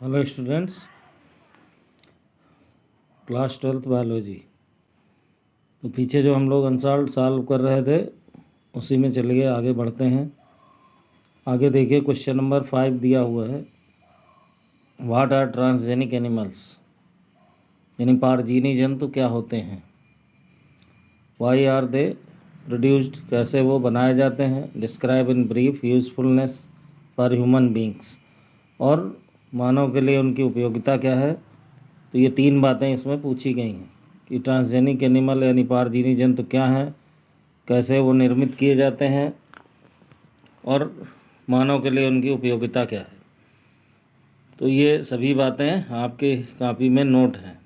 Hello students, class 12th biology. तो पीछे जो हम लोग अनसॉल्व्ड सॉल्व कर रहे थे उसी में चलिए आगे बढ़ते हैं। आगे देखिए, क्वेश्चन नंबर 5 दिया हुआ है, व्हाट आर ट्रांसजेनिक एनिमल्स, यानी पारजीनी जंतु क्या होते हैं। वाई आर दे प्रोड्यूस्ड, कैसे वो बनाए जाते हैं। Describe in brief usefulness for human beings, और मानव के लिए उनकी उपयोगिता क्या है। तो ये 3 बातें इसमें पूछी गई हैं कि ट्रांसजेनिक एनिमल यानी पारजीनी जंतु क्या हैं, कैसे वो निर्मित किए जाते हैं, और मानव के लिए उनकी उपयोगिता क्या है। तो ये सभी बातें आपके कापी में नोट हैं।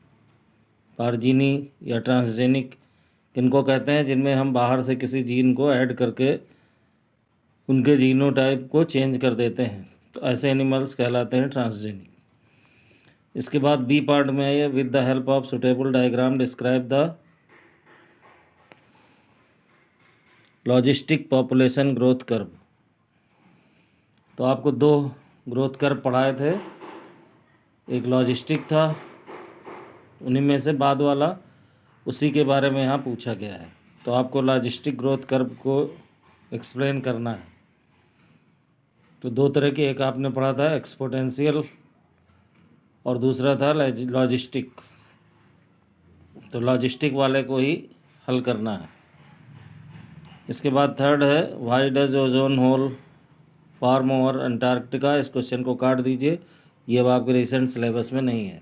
पारजीनी या ट्रांसजेनिक किनको कहते हैं? जिनमें हम बाहर से किसी जीन को ऐड करके उनके जीनोटाइप को चेंज कर देते हैं, तो ऐसे एनिमल्स कहलाते हैं ट्रांसजेनिक। इसके बाद बी पार्ट में आइए, with the help of suitable diagram describe the logistic population growth curve. तो आपको 2 ग्रोथ कर्व पढ़ाए थे, एक लॉजिस्टिक था, उन्हीं में से बाद वाला उसी के बारे में यहाँ पूछा गया है। तो आपको लॉजिस्टिक ग्रोथ कर्व को एक्सप्लेन करना है। तो 2 तरह के, एक आपने पढ़ा था एक्सपोनेंशियल और दूसरा था लॉजिस्टिक। तो लॉजिस्टिक वाले को ही हल करना है। इसके बाद थर्ड है, why does ozone hole form over Antarctica. इस क्वेश्चन को काट दीजिए, ये अब आपके रिसेंट सिलेबस में नहीं है।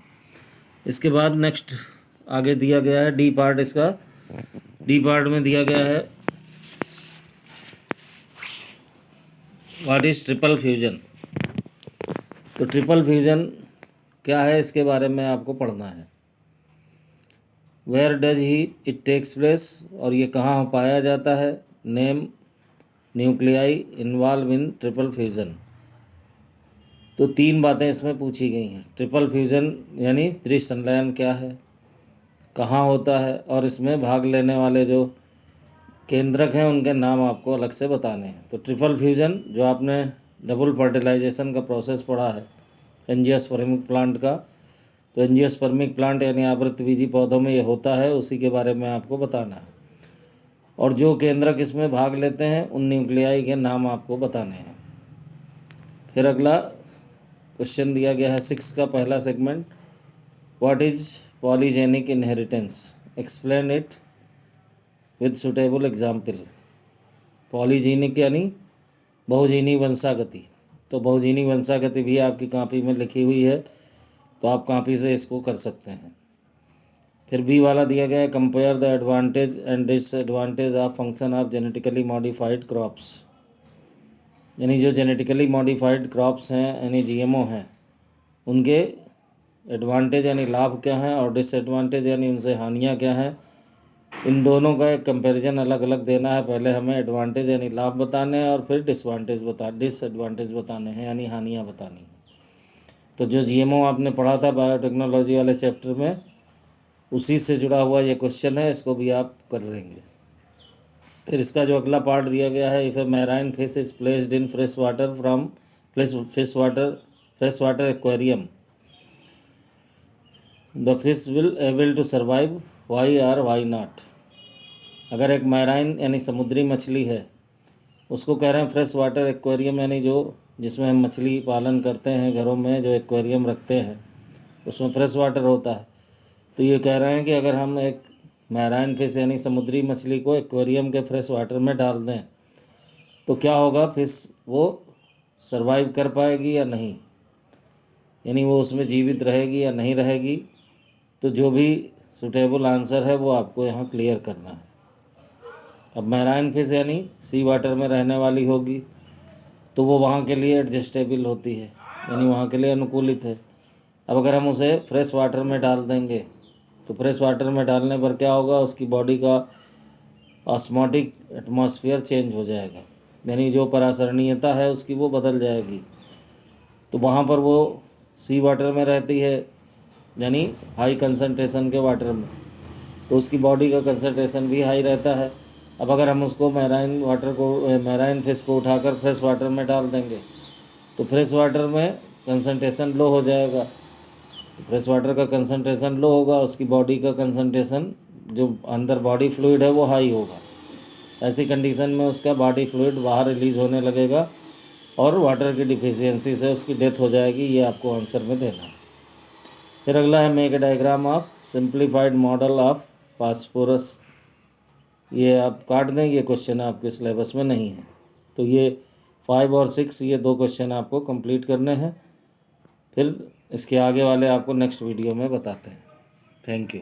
इसके बाद नेक्स्ट आगे दिया गया है डी पार्ट। इसका डी पार्ट में दिया गया है, व्हाट इज ट्रिपल फ्यूजन। तो ट्रिपल फ्यूजन क्या है, इसके बारे में आपको पढ़ना है। Where does he it takes place, और ये कहाँ पाया जाता है। Name nuclei involve in triple fusion. तो 3 बातें इसमें पूछी गई हैं। ट्रिपल फ्यूज़न यानी त्रिसंलयन क्या है, कहाँ होता है, और इसमें भाग लेने वाले जो केंद्रक हैं उनके नाम आपको अलग से बताने हैं। तो ट्रिपल फ्यूज़न जो आपने डबल फर्टिलाइजेशन का प्रोसेस पढ़ा है एंजियोस्पर्मिक प्लांट का, तो एंजियोस्पर्मिक प्लांट यानी आवृतबीजी पौधों में ये होता है, उसी के बारे में आपको बताना है। और जो केंद्रक इसमें भाग लेते हैं उन न्यूक्लियाई के नाम आपको बताने हैं। फिर अगला क्वेश्चन दिया गया है 6 का पहला segment, what is polygenic inheritance, explain it with suitable example. Polygenic यानी बहुजीनी वंशागति। तो बहुजीनी वंशागति भी आपकी कॉपी में लिखी हुई है, तो आप कॉपी से इसको कर सकते हैं। फिर बी वाला दिया गया है, compare the advantage and disadvantage of function of genetically modified crops. यानी जो जेनेटिकली मॉडिफाइड क्रॉप्स हैं यानी जीएमओ हैं, उनके एडवांटेज यानी लाभ क्या हैं और डिसएडवांटेज यानी उनसे हानियाँ क्या हैं। इन दोनों का एक कंपैरिजन अलग अलग देना है। पहले हमें एडवांटेज यानी लाभ बताने हैं और फिर डिसएडवांटेज बताने हैं यानी हानियाँ बतानी हैं। तो जो जीएमओ आपने पढ़ा था बायोटेक्नोलॉजी वाले चैप्टर में, उसी से जुड़ा हुआ ये क्वेश्चन है, इसको भी आप कर लेंगे। फिर इसका जो अगला पार्ट दिया गया है, if a marine fish is placed in fresh water from fresh water aquarium the fish will able to survive, why or why not. अगर एक मैराइन यानी समुद्री मछली है, उसको कह रहे हैं फ्रेश वाटर एक्वेरियम, यानी जो जिसमें हम मछली पालन करते हैं घरों में, जो एक्वेरियम रखते हैं उसमें फ्रेश वाटर होता है। तो ये कह रहे हैं कि अगर हम एक मैराइन फिश यानी समुद्री मछली को एक्वेरियम के फ्रेश वाटर में डाल दें तो क्या होगा, फिश वो सरवाइव कर पाएगी या नहीं, यानी वो उसमें जीवित रहेगी या नहीं रहेगी। तो जो भी सुटेबल आंसर है वो आपको यहाँ क्लियर करना है। अब मैराइन फिश यानी सी वाटर में रहने वाली होगी, तो वो वहाँ के लिए एडजस्टेबल होती है, यानी वहाँ के लिए अनुकूलित है। अब अगर हम उसे फ्रेश वाटर में डाल देंगे तो फ्रेश वाटर में डालने पर क्या होगा, उसकी बॉडी का ऑस्मोटिक एटमॉस्फेयर चेंज हो जाएगा, यानी जो परासरणीयता है उसकी वो बदल जाएगी। तो वहाँ पर वो सी वाटर में रहती है यानी हाई कंसंट्रेशन के वाटर में, तो उसकी बॉडी का कंसंट्रेशन भी हाई रहता है। अब अगर हम उसको मैराइन फिश को उठाकर फ्रेश वाटर में डाल देंगे तो फ्रेश वाटर में कंसंट्रेशन लो हो जाएगा। तो फ्रेश वाटर का कंसंट्रेशन लो होगा, उसकी बॉडी का कंसंट्रेशन जो अंदर बॉडी फ्लूइड है वो हाई होगा। ऐसी कंडीशन में उसका बॉडी फ्लूइड बाहर रिलीज होने लगेगा और वाटर की डिफिशियंसी से उसकी डेथ हो जाएगी। ये आपको आंसर में देना है। फिर अगला है make a diagram of simplified model of phosphorus. ये आप काट दें, ये क्वेश्चन आपके सिलेबस में नहीं है। तो ये 5 और 6 ये 2 क्वेश्चन आपको कंप्लीट करने हैं। फिर इसके आगे वाले आपको नेक्स्ट वीडियो में बताते हैं। Thank you.